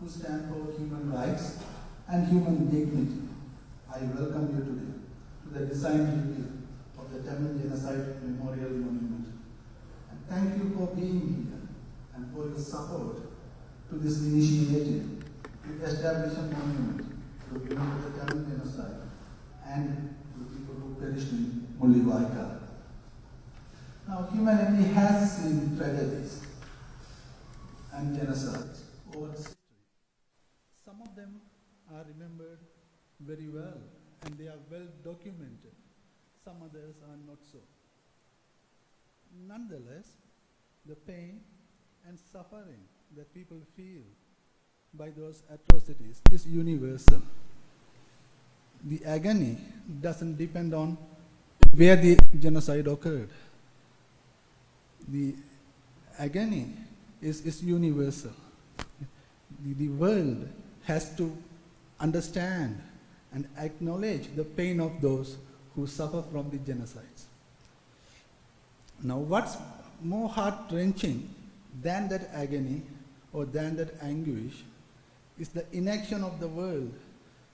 who stand for human rights and human dignity, I welcome you today to the design review of the Tamil Genocide Memorial Monument. And thank you for being here and for your support to this initiative to establish a monument to remember the Tamil Genocide and the people who perished in Mullawaikal. Now, humanity has seen tragedies and genocides over its history. Some of them are remembered very well and they are well documented. Some others are not so. Nonetheless, the pain and suffering that people feel by those atrocities is universal. The agony doesn't depend on where the genocide occurred. The agony is universal. The world has to understand and acknowledge the pain of those who suffer from the genocides. Now, what's more heart-wrenching than that agony or than that anguish is the inaction of the world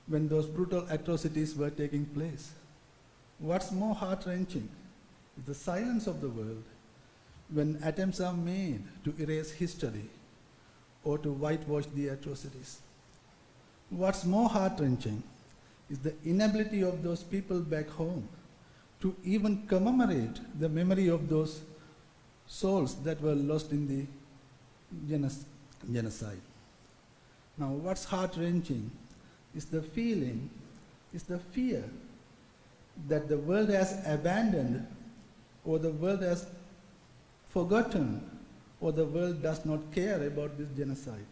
when those brutal atrocities were taking place. What's more heart-wrenching is the silence of the world when attempts are made to erase history or to whitewash the atrocities. What's more heart-wrenching is the inability of those people back home to even commemorate the memory of those souls that were lost in the genocide. Now, what's heart-wrenching is the feeling, is the fear that the world has abandoned or the world has forgotten or the world does not care about this genocide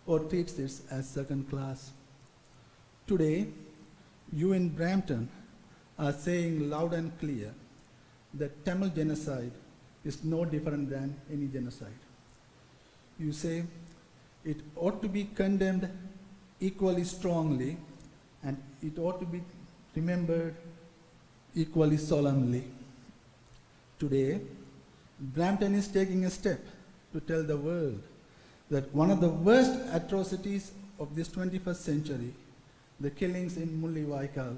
or treats it as second class. Today, you in Brampton are saying loud and clear that Tamil genocide is no different than any genocide. You say it ought to be condemned equally strongly and it ought to be remembered equally solemnly. Today, Brampton is taking a step to tell the world that one of the worst atrocities of this 21st century, the killings in Mullawaikal,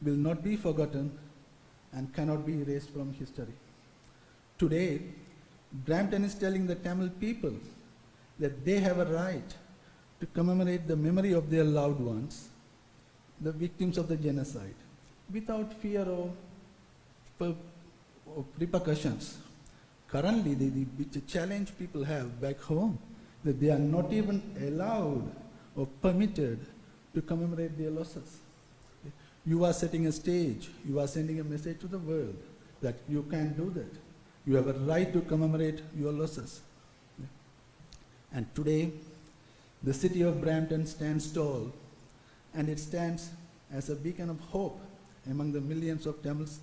will not be forgotten and cannot be erased from history. Today, Brampton is telling the Tamil people that they have a right to commemorate the memory of their loved ones, the victims of the genocide, without fear of repercussions. Currently, the challenge people have back home, that they are not even allowed or permitted to commemorate their losses. You are setting a stage, you are sending a message to the world that you can't do that. You have a right to commemorate your losses. And today, the city of Brampton stands tall, and it stands as a beacon of hope among the millions of Tamils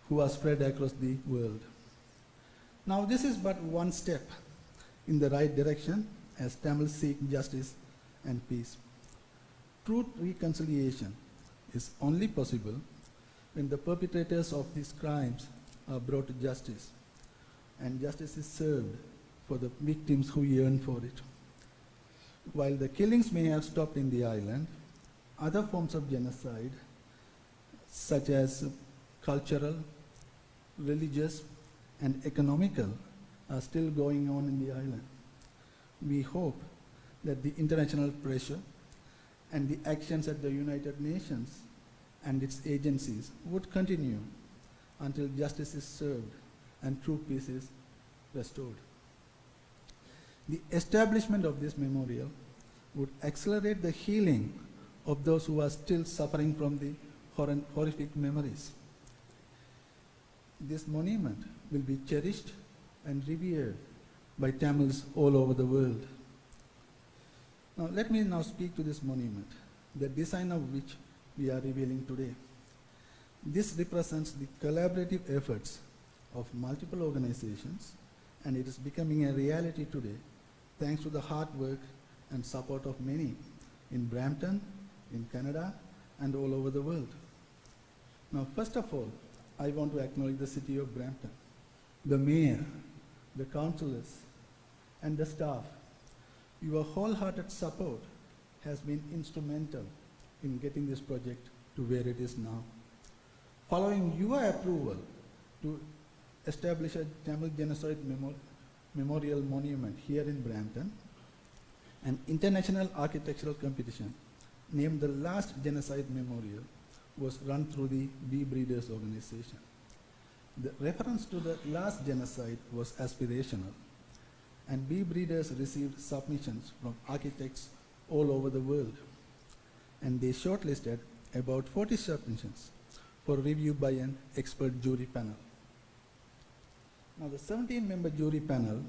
who are spread across the world. Now, this is but one step in the right direction as Tamils seek justice and peace. True reconciliation is only possible when the perpetrators of these crimes are brought to justice and justice is served for the victims who yearn for it. While the killings may have stopped in the island, other forms of genocide, such as cultural, religious, and economical, are still going on in the island. We hope that the international pressure and the actions at the United Nations and its agencies would continue until justice is served and true peace is restored. The establishment of this memorial would accelerate the healing of those who are still suffering from the horrific memories. This monument will be cherished and revered by Tamils all over the world. Now, let me now speak to this monument, the design of which we are revealing today. This represents the collaborative efforts of multiple organizations, and it is becoming a reality today thanks to the hard work and support of many in Brampton, in Canada, and all over the world. Now, first of all, I want to acknowledge the city of Brampton, the mayor, the councillors, and the staff Your wholehearted support has been instrumental in getting this project to where it is now. Following your approval to establish a Tamil Genocide Memorial Monument here in Brampton, an international architectural competition named the Last Genocide Memorial was run through the Bee Breeders organization. The reference to the last genocide was aspirational, and Bee Breeders received submissions from architects all over the world, and they shortlisted about 40 submissions for review by an expert jury panel. Now, the 17-member jury panel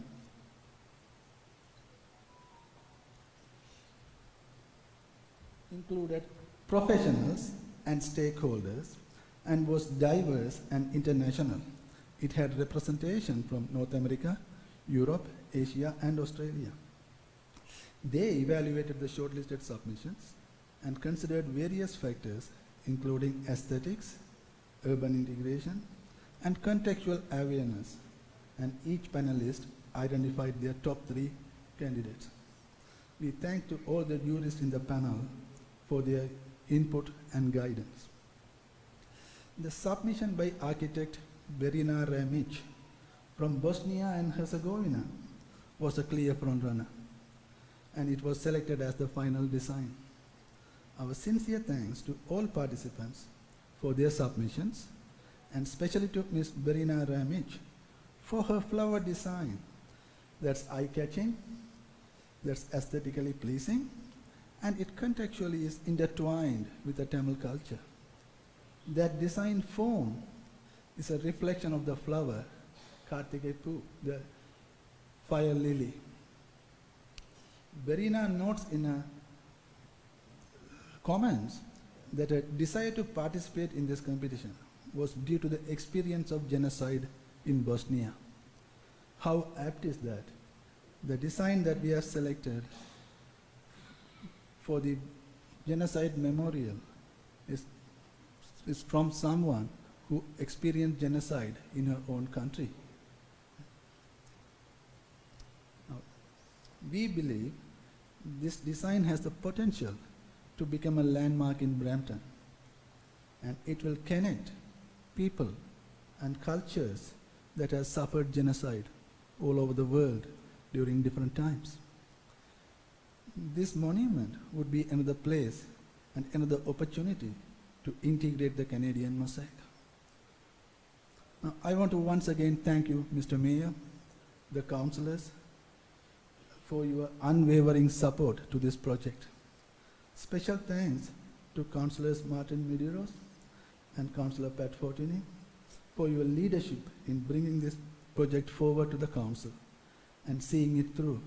included professionals and stakeholders and was diverse and international. It had representation from North America, Europe, Asia, and Australia. They evaluated the shortlisted submissions and considered various factors, including aesthetics, urban integration, and contextual awareness, and each panelist identified their top 3 candidates. We thank to all the jurists in the panel for their input and guidance. The submission by architect Berina Ramic from Bosnia and Herzegovina was a clear frontrunner, and it was selected as the final design. Our sincere thanks to all participants for their submissions, and especially to Ms. Berina Ramic for her flower design that's eye-catching, that's aesthetically pleasing, and it contextually is intertwined with the Tamil culture. That design form is a reflection of the flower, Kartikepu, the fire lily. Berina notes in her comments that a desire to participate in this competition was due to the experience of genocide in Bosnia. How apt is that? The design that we have selected for the Genocide Memorial is from someone who experienced genocide in her own country. Now, we believe this design has the potential to become a landmark in Brampton, and it will connect people and cultures that have suffered genocide all over the world during different times. This monument would be another place and another opportunity to integrate the Canadian mosaic. Now, I want to once again thank you, Mr. Mayor, the councillors, for your unwavering support to this project. Special thanks to Councillors Martin Medeiros and Councillor Pat Fortini for your leadership in bringing this project forward to the council and seeing it through,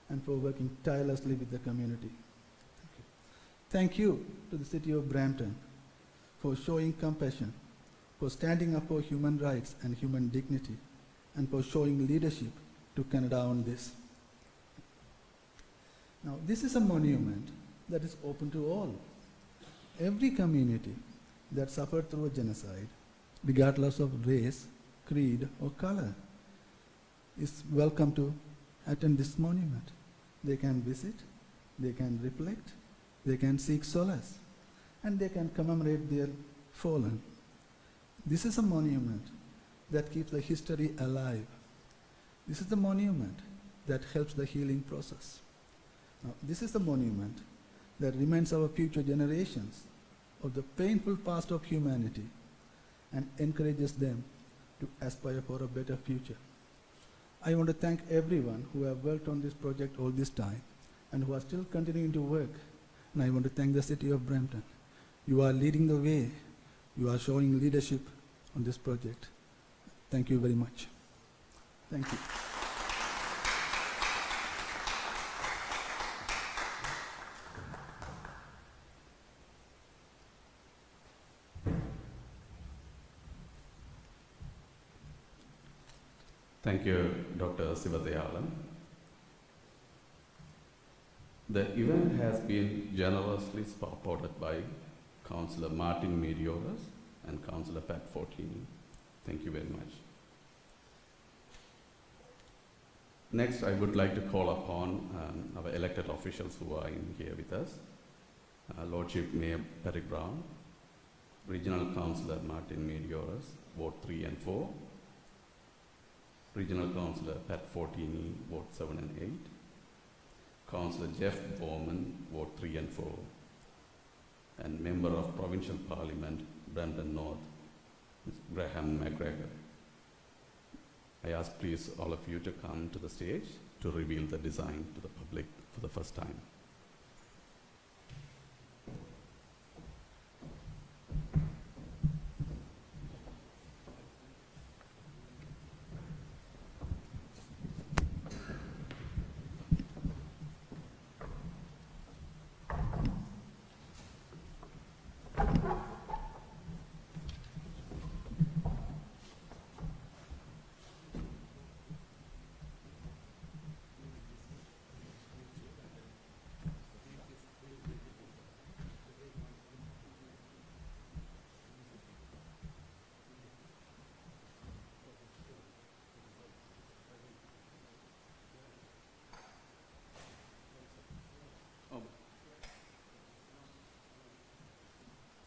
and for working tirelessly with the community. Thank you to the City of Brampton for showing compassion, for standing up for human rights and human dignity, and for showing leadership to Canada on this. Now, this is a monument that is open to all. Every community that suffered through a genocide, regardless of race, creed, or color, is welcome to attend this monument. They can visit, they can reflect, they can seek solace, and they can commemorate their fallen. This is a monument that keeps the history alive. This is the monument that helps the healing process. Now, this is the monument that reminds our future generations of the painful past of humanity and encourages them to aspire for a better future. I want to thank everyone who have worked on this project all this time and who are still continuing to work. And I want to thank the City of Brampton. You are leading the way. You are showing leadership on this project. Thank you very much. Thank you. Thank you, Dr. Sivadayalan. The event has been generously supported by Councillor Martin Medeiros and Councillor Pat Fortini. Thank you very much. Next, I would like to call upon our elected officials who are in here with us. Lordship Mayor Patrick Brown, Regional Councillor Martin Medioras, Ward 3 and 4, Regional Councillor Pat Fortini, Ward 7 and 8, Councillor Jeff Bowman, Ward 3 and 4, and Member of Provincial Parliament, Brampton North, Graham McGregor. I ask please all of you to come to the stage to reveal the design to the public for the first time.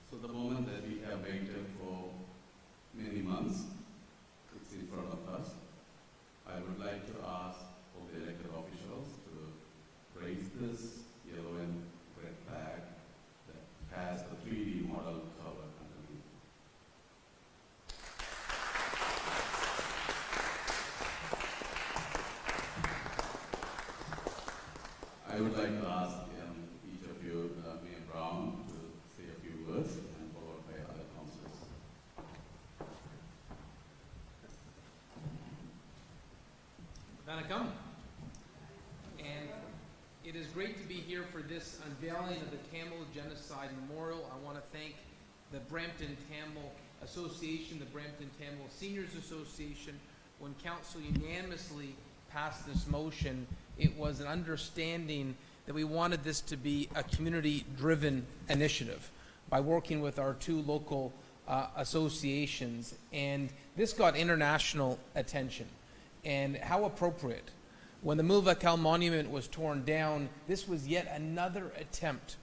So the moment that we have waited for many months, it's in front of us. I would like to ask all the elected officials to raise this yellow and red flag that has the 3D model cover underneath. I would like to ask each of you, Mayor Brown, to say a few words and followed by other councillors. Vanakkam. And it is great to be here for this unveiling of the Tamil Genocide Memorial. I want to thank the Brampton Tamil Association, the Brampton Tamil Seniors Association. When Council unanimously passed this motion, it was an understanding that we wanted this to be a community-driven initiative by working with our two local associations. And this got international attention. And how appropriate. When the Mulvakal Monument was torn down, this was yet another attempt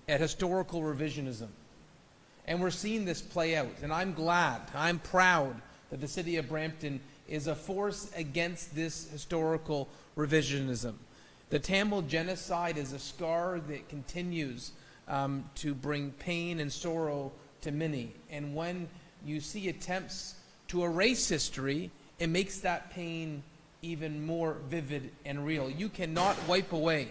at historical revisionism. And we're seeing this play out. And I'm glad, I'm proud that the city of Brampton is a force against this historical revisionism. The Tamil genocide is a scar that continues to bring pain and sorrow to many. And when you see attempts to erase history, it makes that pain even more vivid and real. You cannot wipe away,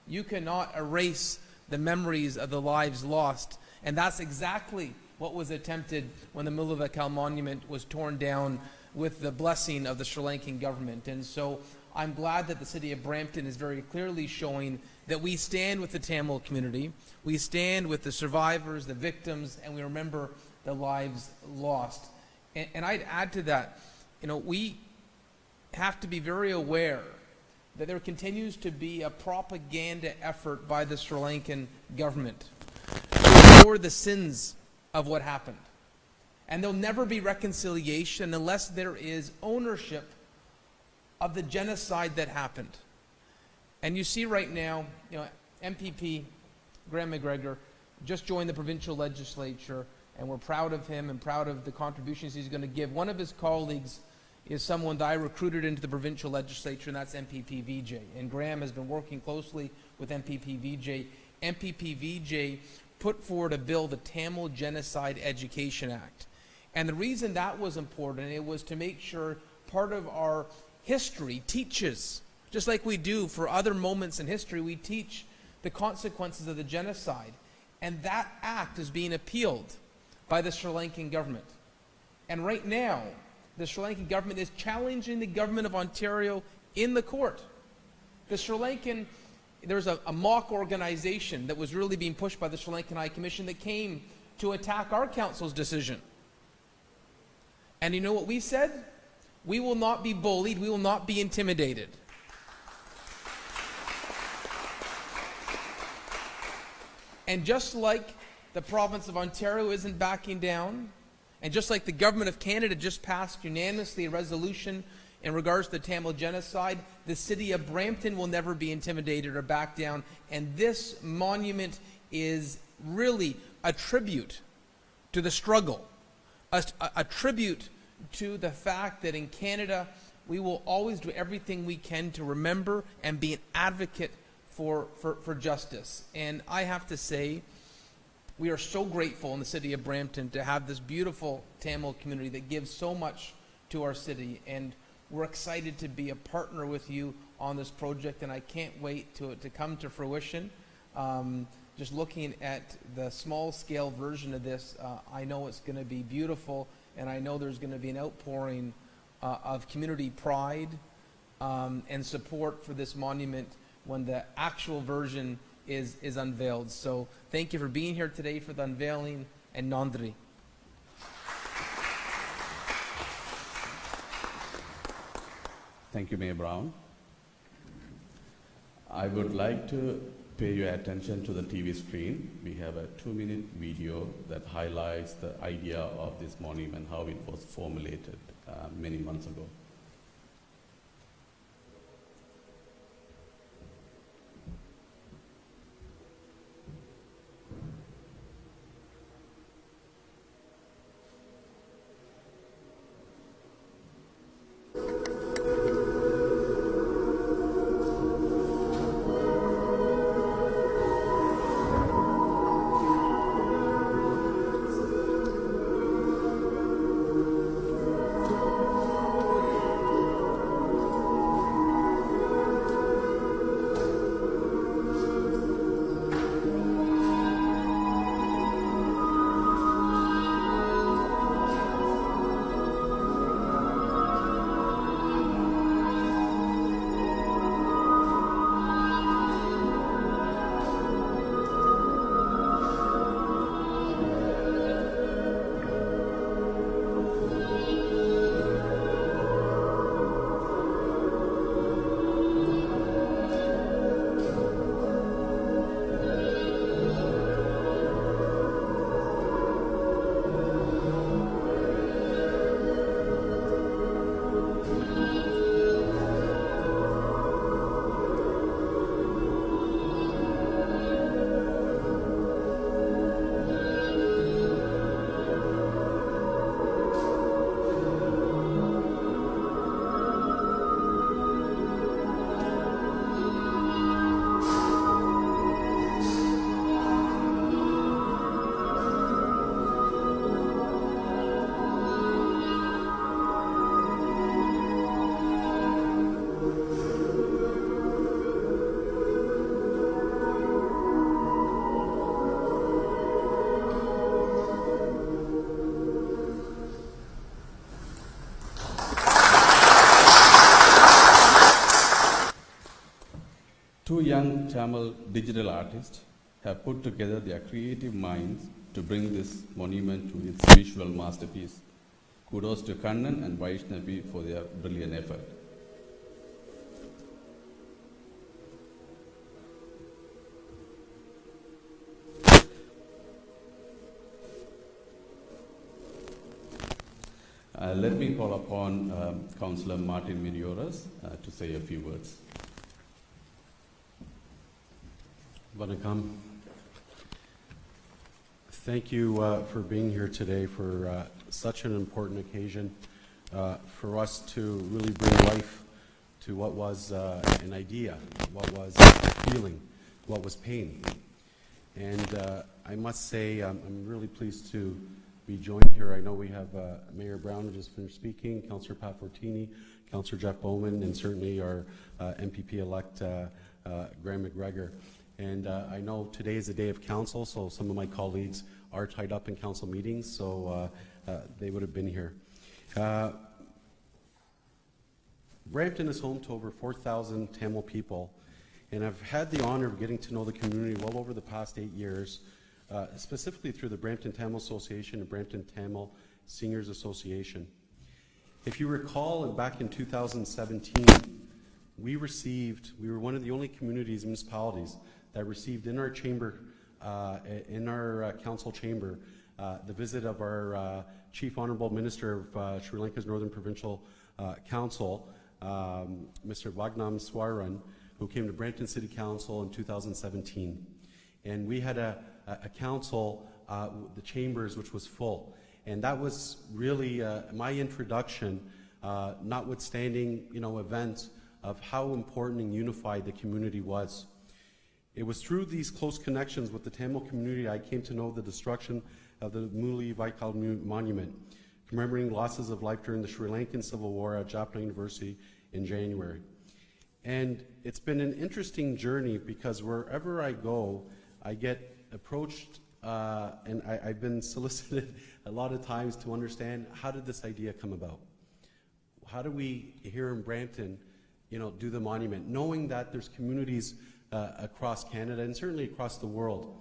you cannot erase the memories of the lives lost. And that's exactly what was attempted when the Mulvakal Monument was torn down with the blessing of the Sri Lankan government. And so I'm glad that the city of Brampton is very clearly showing that we stand with the Tamil community, we stand with the survivors, the victims, and we remember the lives lost. And I'd add to that, you know, we have to be very aware that there continues to be a propaganda effort by the Sri Lankan government to ignore the sins of what happened. And there'll never be reconciliation unless there is ownership of the genocide that happened. And you see right now, you know, MPP Graham McGregor just joined the provincial legislature, and we're proud of him and proud of the contributions he's going to give. One of his colleagues is someone that I recruited into the provincial legislature, and that's MPP VJ. And Graham has been working closely with MPP VJ. MPP VJ put forward a bill, the Tamil Genocide Education Act. And the reason that was important, it was to make sure part of our history teaches, just like we do for other moments in history, we teach the consequences of the genocide. And that act is being appealed by the Sri Lankan government. And right now, the Sri Lankan government is challenging the government of Ontario in the court. The Sri Lankan, there's a mock organization that was really being pushed by the Sri Lankan High Commission that came to attack our council's decision. And you know what we said? We will not be bullied, we will not be intimidated. And just like the province of Ontario isn't backing down, and just like the government of Canada just passed unanimously a resolution in regards to the Tamil genocide, the city of Brampton will never be intimidated or back down. And this monument is really a tribute to the struggle, a tribute to the fact that in Canada, we will always do everything we can to remember and be an advocate for justice. And I have to say, we are so grateful in the city of Brampton to have this beautiful Tamil community that gives so much to our city. And we're excited to be a partner with you on this project, and I can't wait to come to fruition. Just looking at the small-scale version of this, I know it's going to be beautiful, and I know there's going to be an outpouring of community pride and support for this monument when the actual version is unveiled. So thank you for being here today for the unveiling, and Nandri. Thank you, Mayor Brown. I would like to pay your attention to the TV screen. We have a 2-minute video that highlights the idea of this monument, how it was formulated many months ago. Two young Tamil digital artists have put together their creative minds to bring this monument to its visual masterpiece. Kudos to Kannan and Vaishnavi for their brilliant effort. Let me call upon Councillor Martin Medioras to say a few words. Vanakkam. Thank you for being here today for such an important occasion for us to really bring life to what was an idea, what was a feeling, what was pain. And I must say I'm really pleased to be joined here. I know we have Mayor Brown who just finished speaking, Councillor Pat Fortini, Councillor Jeff Bowman, and certainly our MPP-elect Graham McGregor. And I know today is a day of council, so some of my colleagues are tied up in council meetings, so they would have been here. Brampton is home to over 4,000 Tamil people, and I've had the honor of getting to know the community well over the past 8 years, specifically through the Brampton Tamil Association and Brampton Tamil Seniors Association. If you recall, back in 2017, we were one of the only communities, municipalities, that received in our chamber, in our council chamber, the visit of our Chief Honourable Minister of Sri Lanka's Northern Provincial Council, Mr. Wagnam Swaran, who came to Brampton City Council in 2017. And we had a council, the chambers, which was full. And that was really my introduction, notwithstanding, events of how important and unified the community was. It was through these close connections with the Tamil community I came to know the destruction of the Muli Vaikal Monument, commemorating losses of life during the Sri Lankan Civil War at Jaffna University in January. And it's been an interesting journey because wherever I go, I get approached and I've been solicited a lot of times to understand, how did this idea come about? How do we here in Brampton, do the monument, knowing that there's communities across Canada and certainly across the world.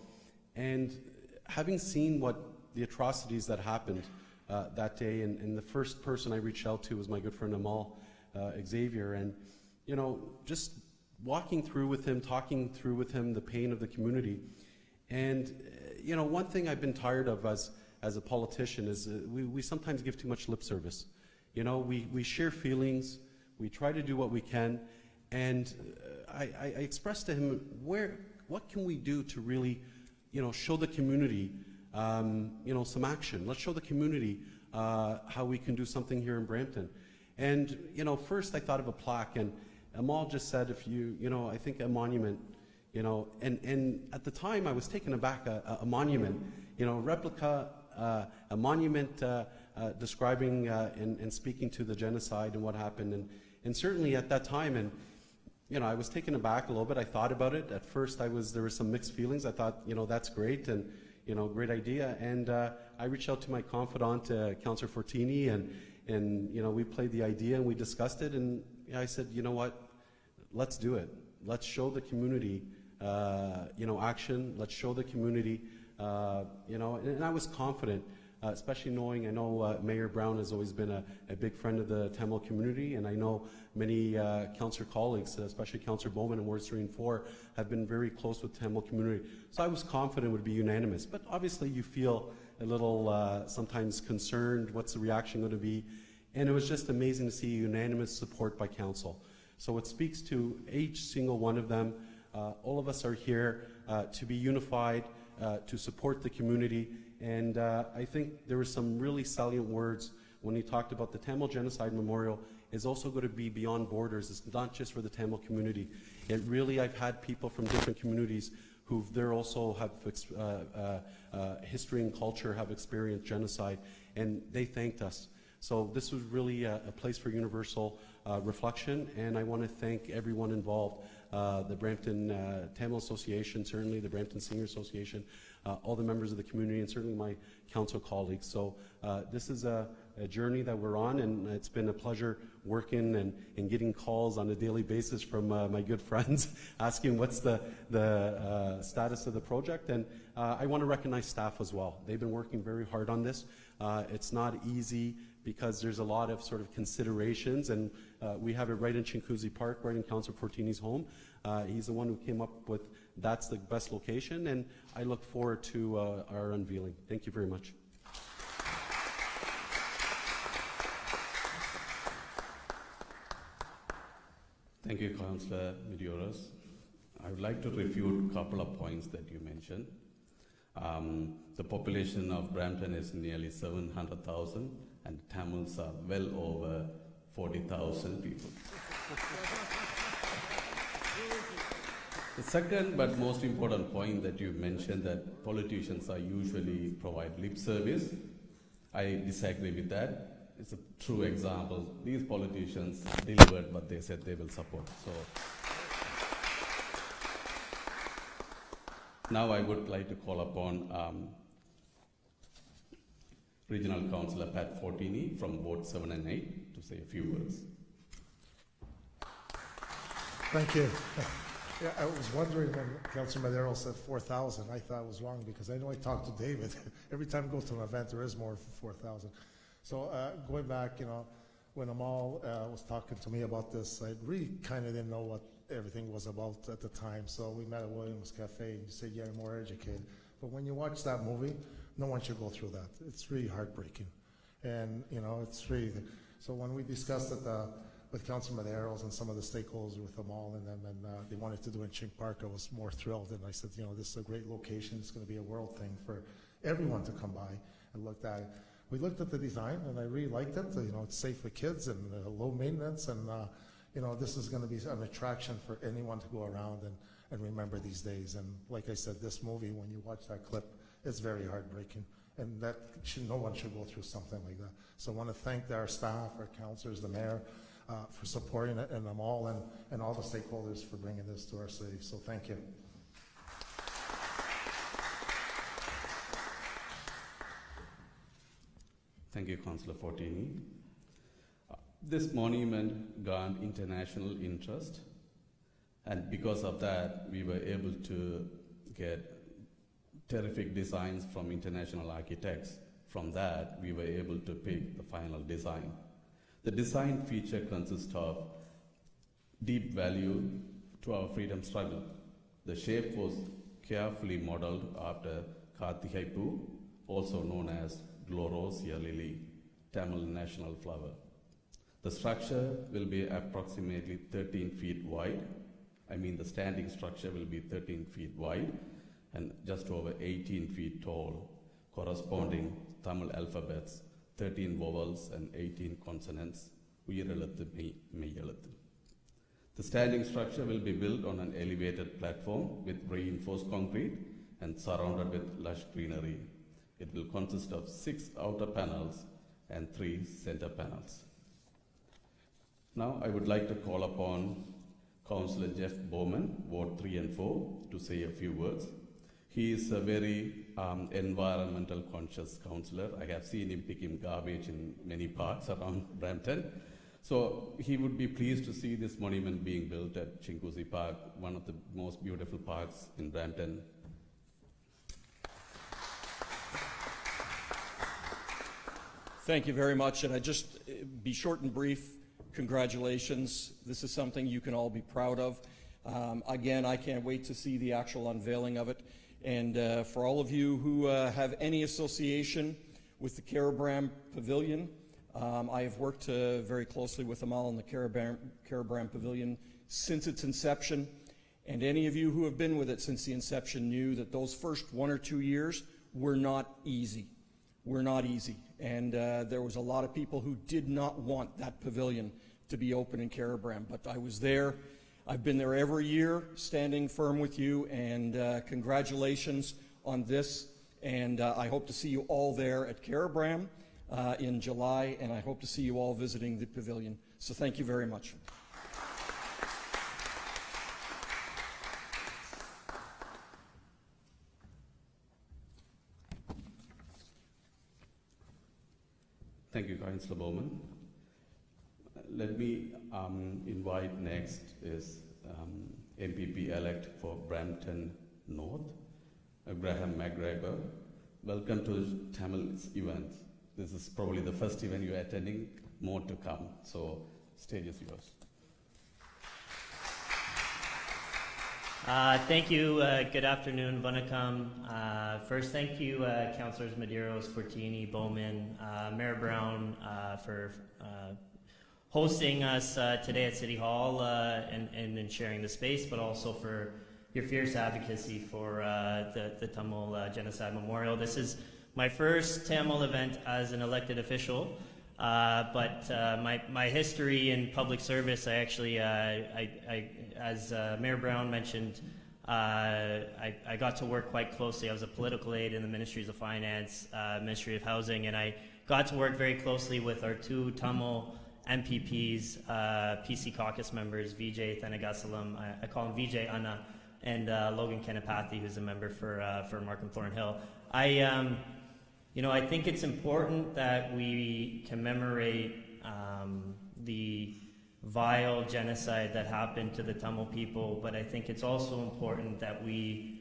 And having seen what the atrocities that happened that day, and the first person I reached out to was my good friend Amal Xavier, and just walking through with him, talking through with him the pain of the community. And one thing I've been tired of as a politician is we sometimes give too much lip service. We share feelings, we try to do what we can, and I expressed to him, what can we do to really, show the community, some action. Let's show the community how we can do something here in Brampton. And, first I thought of a plaque, and Amal just said, I think a monument, and at the time I was taken aback, a monument, replica, a monument describing and speaking to the genocide and what happened. And certainly at that time, and I was taken aback a little bit. I thought about it. At first there were some mixed feelings. I thought, that's great, and great idea. And I reached out to my confidant, Councillor Fortini, and we played the idea and we discussed it. And I said, you know what, let's do it. Let's show the community, action. Let's show the community, and I was confident. Especially knowing, I know Mayor Brown has always been a big friend of the Tamil community, and I know many councillor colleagues, especially Councillor Bowman in Wards 3 and 4, have been very close with the Tamil community. So I was confident it would be unanimous. But obviously you feel a little sometimes concerned, what's the reaction going to be? And it was just amazing to see unanimous support by council. So it speaks to each single one of them. All of us are here to be unified, to support the community. And I think there were some really salient words when he talked about the Tamil Genocide Memorial is also going to be beyond borders. It's not just for the Tamil community. It really, I've had people from different communities who there also have history and culture, have experienced genocide, and they thanked us. So this was really a place for universal reflection, and I want to thank everyone involved, the Brampton Tamil Association, certainly the Brampton Senior Association, all the members of the community, and certainly my council colleagues. So this is a journey that we're on, and it's been a pleasure working and getting calls on a daily basis from my good friends asking what's the status of the project. And I want to recognize staff as well. They've been working very hard on this. It's not easy because there's a lot of sort of considerations, and we have it right in Chinguacousy Park, right in Councillor Fortini's home. He's the one who came up with that's the best location, and I look forward to our unveiling. Thank you very much. Thank you, Councillor Medeiros. I would like to refute a couple of points that you mentioned. The population of Brampton is nearly 700,000, and Tamils are well over 40,000 people. The second but most important point that you mentioned, that politicians are usually provide lip service, I disagree with that. It's a true example. These politicians delivered what they said they will support. So now I would like to call upon Regional Councillor Pat Fortini from Ward 7 and 8 to say a few words. Thank you. Yeah, I was wondering when Councillor Medeiros said 4,000, I thought it was wrong because I know I talked to David. Every time I go to an event, there is more than 4,000. So going back, when Amal was talking to me about this, I really kind of didn't know what everything was about at the time. So we met at Williams Cafe, and you said you're more educated. But when you watch that movie, no one should go through that. It's really heartbreaking. And, it's really, so when we discussed at the with Council Maderos and some of the stakeholders with them all and them, and they wanted to do it in Chink Park. I was more thrilled, and I said, you know, this is a great location. It's going to be a world thing for everyone to come by and look at it. We looked at the design, and I really liked it. You know, it's safe for kids and low maintenance, and you know, this is going to be an attraction for anyone to go around and remember these days. And like I said, this movie, when you watch that clip, it's very heartbreaking, and that no one should go through something like that. So I want to thank our staff, our councillors, the mayor, for supporting it, and them all, and all the stakeholders for bringing this to our city. So thank you. Thank you, Councillor Fortini. This monument garnered international interest, and because of that, we were able to get terrific designs from international architects. From that, we were able to pick the final design. The design feature consists of deep value to our freedom struggle. The shape was carefully modeled after Karthikaipu, also known as Glorosia lily, Tamil national flower. The structure will be approximately 13 feet wide. I mean, the standing structure will be 13 feet wide and just over 18 feet tall, corresponding Tamil alphabets, 13 vowels and 18 consonants, Uyireluthu Meyyeluthu. The standing structure will be built on an elevated platform with reinforced concrete and surrounded with lush greenery. It will consist of 6 outer panels and 3 center panels. Now I would like to call upon Councillor Jeff Bowman, Ward 3 and 4, to say a few words. He is a very environmental conscious councillor. I have seen him picking garbage in many parks around Brampton. So he would be pleased to see this monument being built at Chinguzi Park, one of the most beautiful parks in Brampton. Thank you very much, and I just be short and brief. Congratulations. This is something you can all be proud of. Again, I can't wait to see the actual unveiling of it. And for all of you who have any association with the Carabram Pavilion, I have worked very closely with them all in the Carabram Pavilion since its inception. And any of you who have been with it since the inception knew that those first 1 or 2 years were not easy. And there was a lot of people who did not want that pavilion to be open in Carabram, but I was there. I've been there every year, standing firm with you, and congratulations on this. And I hope to see you all there at Carabram in July, and I hope to see you all visiting the pavilion. So thank you very much. Thank you, Councillor Bowman. Let me invite next is MPP-elect for Brampton North, Graham McGregor. Welcome to Tamil's event. This is probably the first event you're attending, more to come. So, stage is yours. Thank you. Good afternoon, Vanakkam. First, thank you, Councillors Medeiros, Fortini, Bowman, Mayor Brown, for hosting us today at City Hall and sharing the space, but also for your fierce advocacy for the Tamil Genocide Memorial. This is my first Tamil event as an elected official. But my history in public service, I actually, as Mayor Brown mentioned, I got to work quite closely. I was a political aide in the Ministries of Finance, Ministry of Housing, and I got to work very closely with our 2 Tamil MPPs, PC caucus members, Vijay Thanagasalam, I call him Vijay Anna, and Logan Kenapathy, who's a member for Markham Thornhill. I think it's important that we commemorate the vile genocide that happened to the Tamil people, but I think it's also important that we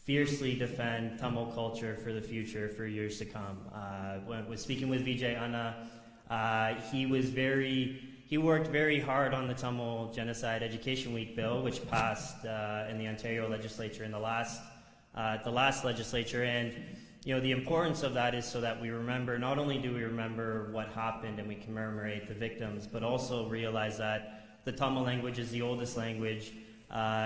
fiercely defend Tamil culture for the future, for years to come. When I was speaking with Vijay Anna, he worked very hard on the Tamil Genocide Education Week bill, which passed in the Ontario legislature in the last legislature, and the importance of that is so that we remember, not only do we remember what happened and we commemorate the victims, but also realize that the Tamil language is the oldest language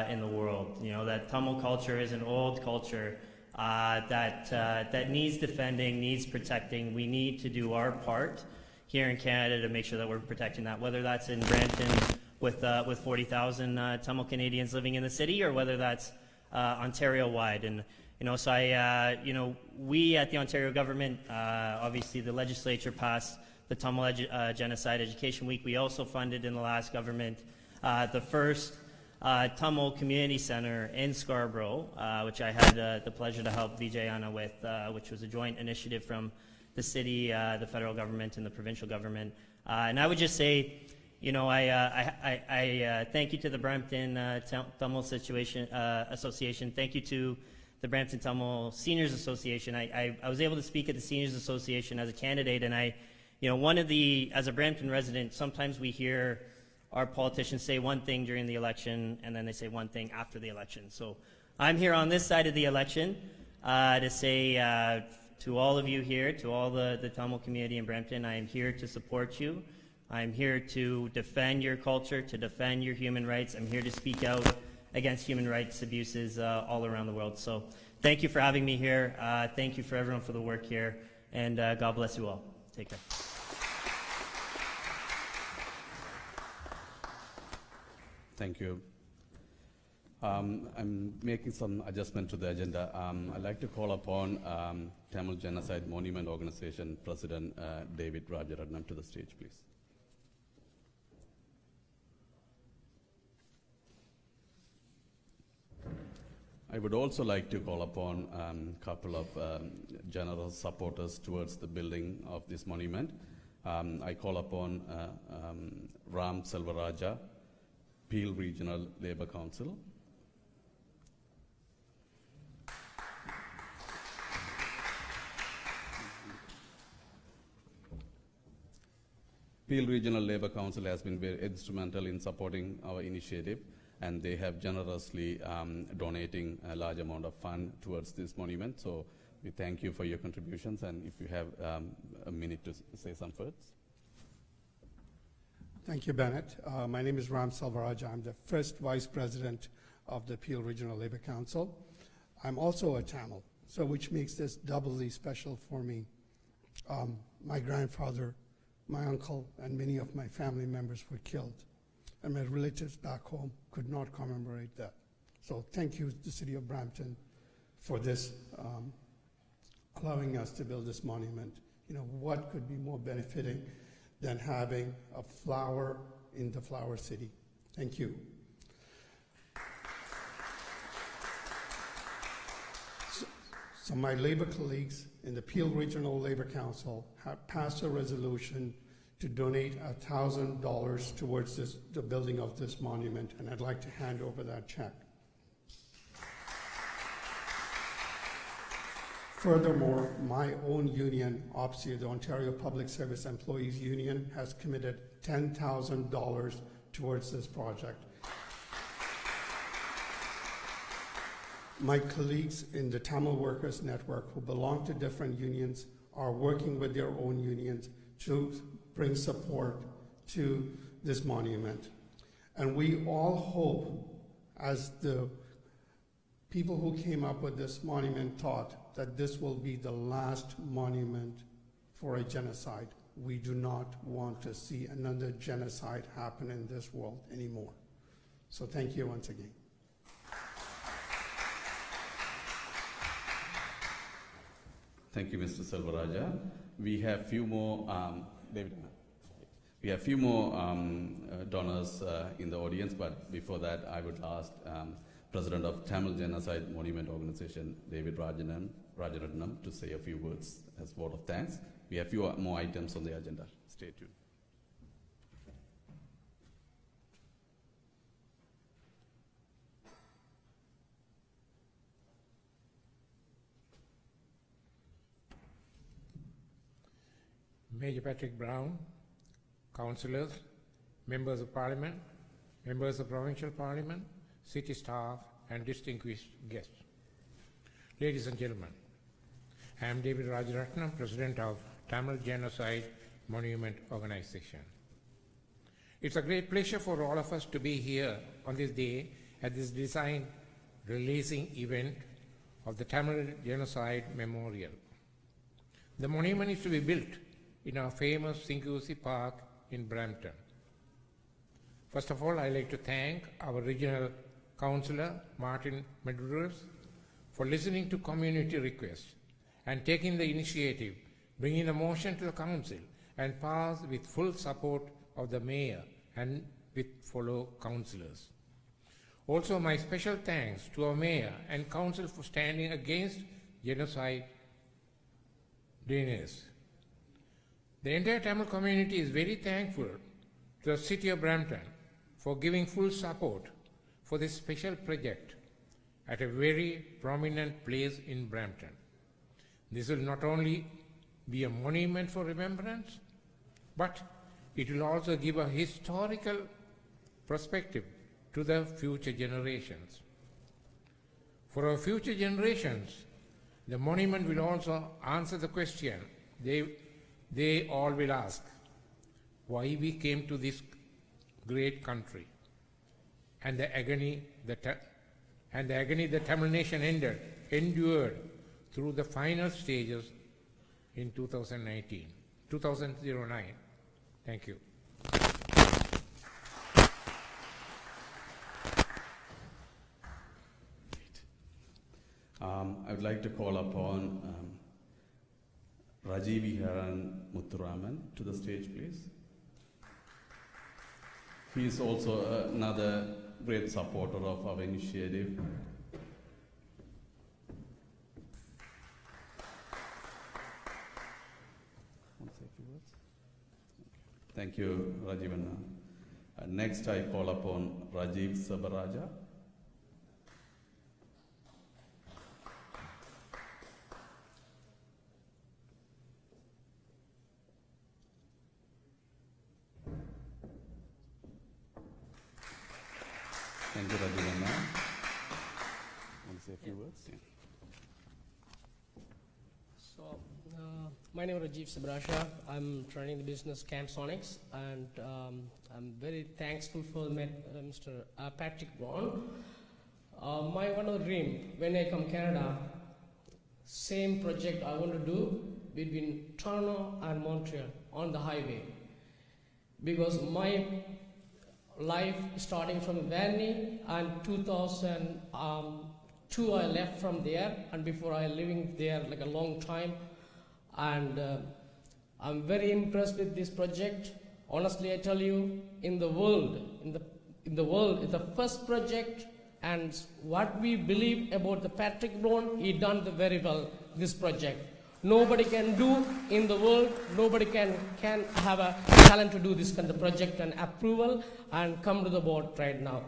in the world. That Tamil culture is an old culture that needs defending, needs protecting. We need to do our part here in Canada to make sure that we're protecting that, whether that's in Brampton with 40,000 Tamil Canadians living in the city, or whether that's Ontario-wide. And so we at the Ontario government, obviously the legislature passed the Tamil Genocide Education Week. We also funded in the last government the first Tamil Community Center in Scarborough, which I had the pleasure to help Vijayana with, which was a joint initiative from the city, the federal government, and the provincial government. And I would just say, I thank you to the Brampton Tamil Association. Thank you to the Brampton Tamil Seniors Association. I was able to speak at the Seniors Association as a candidate, and as a Brampton resident, sometimes we hear our politicians say one thing during the election, and then they say one thing after the election. So I'm here on this side of the election to say to all of you here, to all the Tamil community in Brampton, I am here to support you. I'm here to defend your culture, to defend your human rights. I'm here to speak out against human rights abuses all around the world. So thank you for having me here. Thank you for everyone for the work here. And God bless you all. Take care. Thank you. I'm making some adjustment to the agenda. I'd like to call upon Tamil Genocide Monument Organization President David Rajaratnam to the stage, please. I would also like to call upon a couple of generous supporters towards the building of this monument. I call upon Ram Selvaraja, Peel Regional Labour Council. Peel Regional Labour Council has been very instrumental in supporting our initiative, and they have generously donating a large amount of fund towards this monument. So we thank you for your contributions, and if you have a minute to say some words. Thank you, Bennett. My name is Ram Salvaraja. I'm the first vice president of the Peel Regional Labour Council. I'm also a Tamil, so which makes this doubly special for me. My grandfather, my uncle, and many of my family members were killed, and my relatives back home could not commemorate that. So thank you to the city of Brampton for this, allowing us to build this monument. What could be more benefiting than having a flower in the flower city? Thank you. So my labor colleagues in the Peel Regional Labor Council have passed a resolution to donate $1,000 towards the building of this monument, and I'd like to hand over that check. Furthermore, my own union, OPSEU, the Ontario Public Service Employees Union, has committed $10,000 towards this project. My colleagues in the Tamil Workers Network who belong to different unions are working with their own unions to bring support to this monument. And we all hope, as the people who came up with this monument thought, that this will be the last monument for a genocide. We do not want to see another genocide happen in this world anymore. So thank you once again. Thank you, Mr. Selvaraja. We have few more, David. We have few more donors in the audience, but before that, I would ask President of Tamil Genocide Monument Organization, David Rajaratnam, to say a few words as vote of thanks. We have few more items on the agenda. Stay tuned. Major Patrick Brown, councillors, members of parliament, members of provincial parliament, city staff, and distinguished guests. Ladies and gentlemen, I am David Rajaratnam, President of Tamil Genocide Monument Organization. It's a great pleasure for all of us to be here on this day at this design releasing event of the Tamil Genocide Memorial. The monument is to be built in our famous Singusi Park in Brampton. First of all, I'd like to thank our regional councillor, Martin Medeiros, for listening to community requests and taking the initiative, bringing the motion to the council and pass with full support of the mayor and with fellow councillors. Also, my special thanks to our mayor and council for standing against genocide deniers. The entire Tamil community is very thankful to the city of Brampton for giving full support for this special project at a very prominent place in Brampton. This will not only be a monument for remembrance, but it will also give a historical perspective to the future generations. For our future generations, the monument will also answer the question they all will ask, why we came to this great country, and the agony the Tamil nation endured through the final stages in 2009. Thank you. I would like to call upon Rajiv Haran Muthuraman to the stage, please. He is also another great supporter of our initiative. Thank you, Rajiv. Next, I call upon Rajiv Sabaraja. Thank you, Rajiv. Want to say a few words? Yeah. So, my name is Rajiv Sabrasha. I'm running the business Camp Sonics, and I'm very thankful for Mr. Patrick Brown. My one of the dream when I come Canada, same project I want to do between Toronto and Montreal on the highway, because my life starting from Vanny, and 2002 I left from there, and before I living there like a long time, and I'm very impressed with this project. Honestly, I tell you, in the world, it's the first project, and what we believe about the Patrick Brown, he done the very well this project. Nobody can do in the world, nobody can have a talent to do this kind of project and approval and come to the board right now.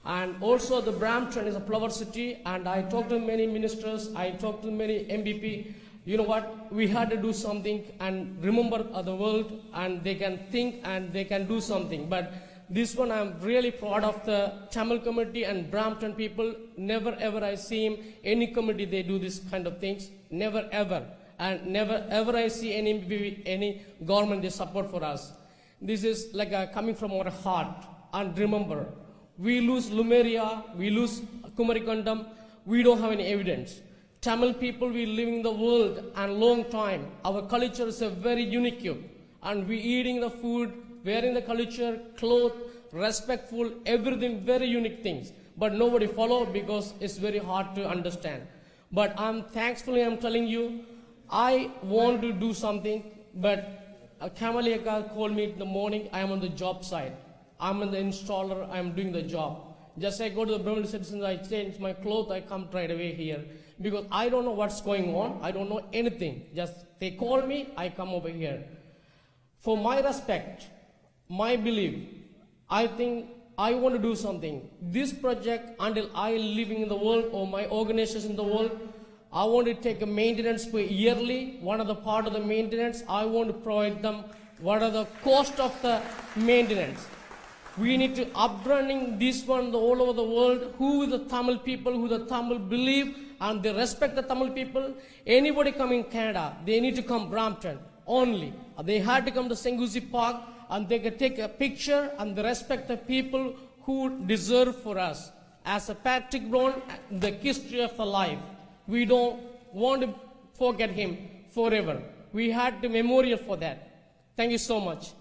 And also the Brampton is a flower city, and I talked to many ministers, I talked to many MVP. You know what, we had to do something and remember the world, and they can think and they can do something. But this one I'm really proud of the Tamil community and Brampton people. Never ever I see any community they do this kind of things, never ever. And never ever I see any government they support for us. This is like coming from our heart. And remember, we lose Lumeria, we lose Kumarikondam, we don't have any evidence. Tamil people, we live in the world and long time. Our culture is a very unique, and we eating the food, wearing the culture, clothes, respectful, everything very unique things. But nobody follow because it's very hard to understand. But I'm telling you, I want to do something, but Kamaliaka called me in the morning. I am on the job site. I'm the installer. I'm doing the job. Just I go to the Brampton Citizens, I change my clothes, I come right away here. Because I don't know what's going on. I don't know anything. Just they call me, I come over here. For my respect, my belief, I think I want to do something. This project, until I living in the world or my organization in the world, I want to take a maintenance per yearly. One of the part of the maintenance, I want to provide them what are the cost of the maintenance. We need to uprunning this one all over the world. Who is the Tamil people, who the Tamil believe, and they respect the Tamil people. Anybody coming Canada, they need to come Brampton only. They had to come to Sengusi Park and they can take a picture and they respect the people who deserve for us. As a Patrick Brown, the history of the life, we don't want to forget him forever. We had the memorial for that. Thank you so much.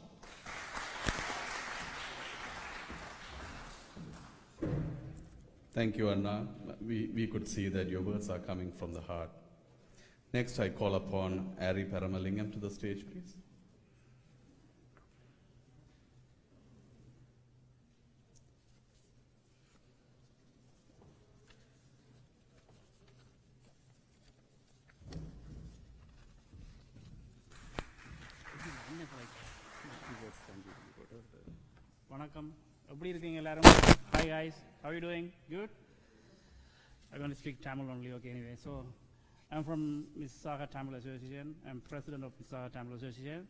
Thank you, Anna. We could see that your words are coming from the heart. Next, I call upon Ari Paramalingam to the stage, please. Vanakkam. எப்படி இருக்கீங்க எல்லாரும்? Hi guys, how are you doing? Good? I'm going to speak Tamil only, okay, anyway. So, I'm from Mississauga Tamil Association. I'm president of Mississauga Tamil Association.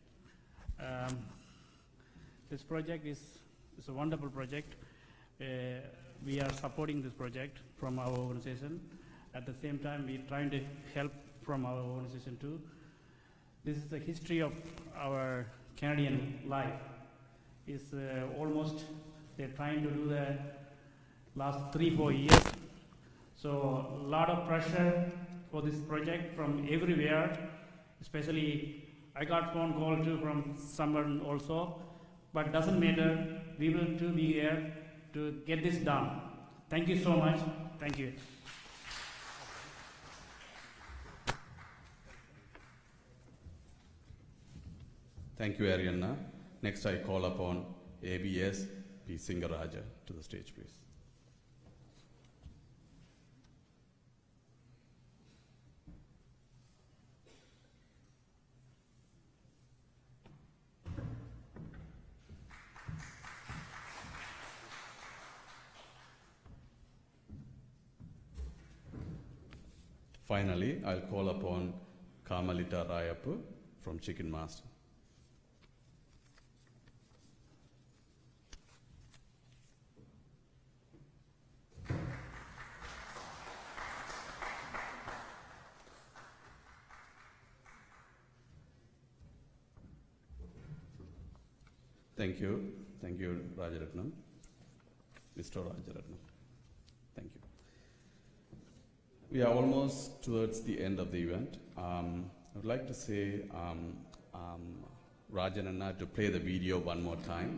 This project is a wonderful project. We are supporting this project from our organization. At the same time, we're trying to help from our organization too. This is the history of our Canadian life. It's almost, they're trying to do the last 3-4 years. So a lot of pressure for this project from everywhere, especially I got phone call too from someone also, but doesn't matter, we will too be here to get this done. Thank you so much. Thank you. Thank you, Arianna. Next, I call upon ABS P. Singaraja to the stage, please. Finally, I'll call upon Kamalita Rayappu from Chicken Master. Thank you, Rajaratnam, Mr. Rajaratnam. Thank you. We are almost towards the end of the event. I would like to say Rajan and I to play the video one more time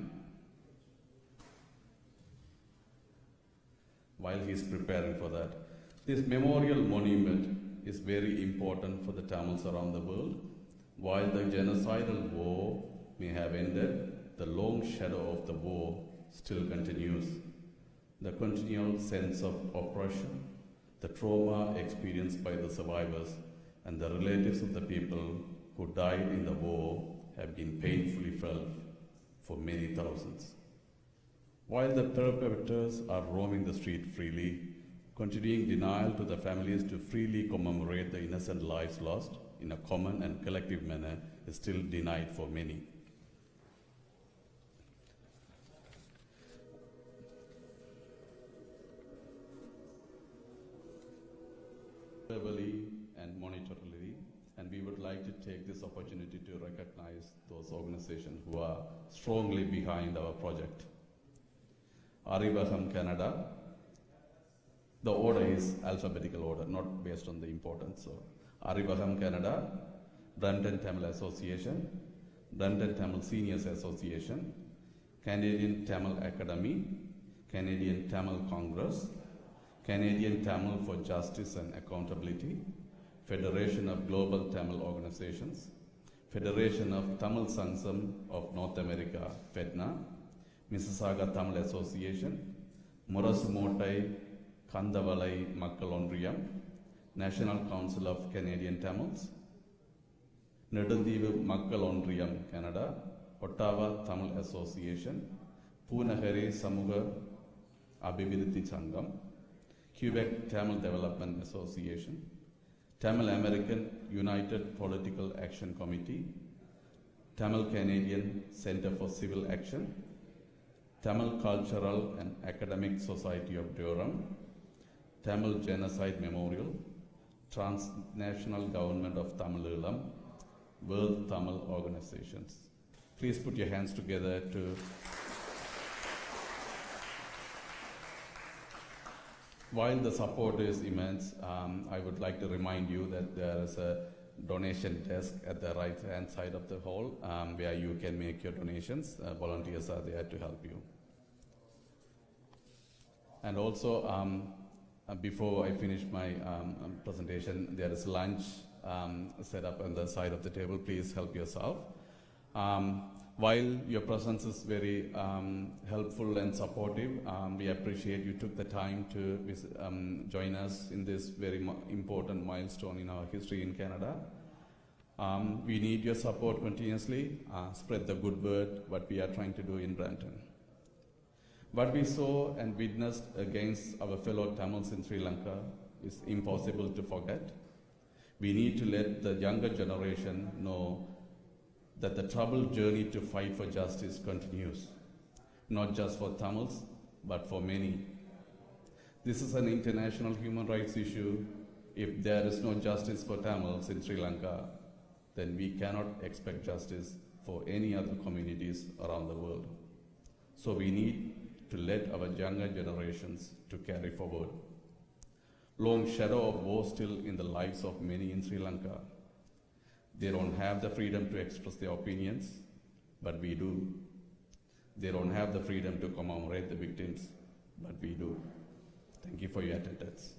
while he's preparing for that. This memorial monument is very important for the Tamils around the world. While the genocidal war may have ended, the long shadow of the war still continues. The continual sense of oppression, the trauma experienced by the survivors, and the relatives of the people who died in the war have been painfully felt for many thousands. While the perpetrators are roaming the street freely, continuing denial to the families to freely commemorate the innocent lives lost in a common and collective manner is still denied for many. Verbally and monetarily, and we would like to take this opportunity to recognize those organizations who are strongly behind our project. Arivaham Canada, the order is alphabetical order, not based on the importance. So, Arivaham Canada, Brampton Tamil Association, Brampton Tamil Seniors Association, Canadian Tamil Academy, Canadian Tamil Congress, Canadian Tamil for Justice and Accountability, Federation of Global Tamil Organizations, Federation of Tamil Sangsam of North America, FEDNA, Mississauga Tamil Association, Murasumotai Kandavalai Makkal Onriyam, National Council of Canadian Tamils, Nedundivu Makkal Onriyam, Canada, Ottawa Tamil Association, Punahari Samuga Abhiviruddhi Sangam, Quebec Tamil Development Association, Tamil American United Political Action Committee, Tamil Canadian Center for Civil Action, Tamil Cultural and Academic Society of Durham, Tamil Genocide Memorial, Transnational Government of Tamilwin, World Tamil Organizations. Please put your hands together to while the support is immense, I would like to remind you that there is a donation desk at the right-hand side of the hall where you can make your donations. Volunteers are there to help you. And also, before I finish my presentation, there is lunch set up on the side of the table. Please help yourself. While your presence is very helpful and supportive, we appreciate you took the time to join us in this very important milestone in our history in Canada. We need your support continuously. Spread the good word, what we are trying to do in Brampton. What we saw and witnessed against our fellow Tamils in Sri Lanka is impossible to forget. We need to let the younger generation know that the troubled journey to fight for justice continues, not just for Tamils, but for many. This is an international human rights issue. If there is no justice for Tamils in Sri Lanka, then we cannot expect justice for any other communities around the world. So we need to let our younger generations to carry forward. Long shadow of war still in the lives of many in Sri Lanka. They don't have the freedom to express their opinions, but we do. They don't have the freedom to commemorate the victims, but we do. Thank you for your attendance.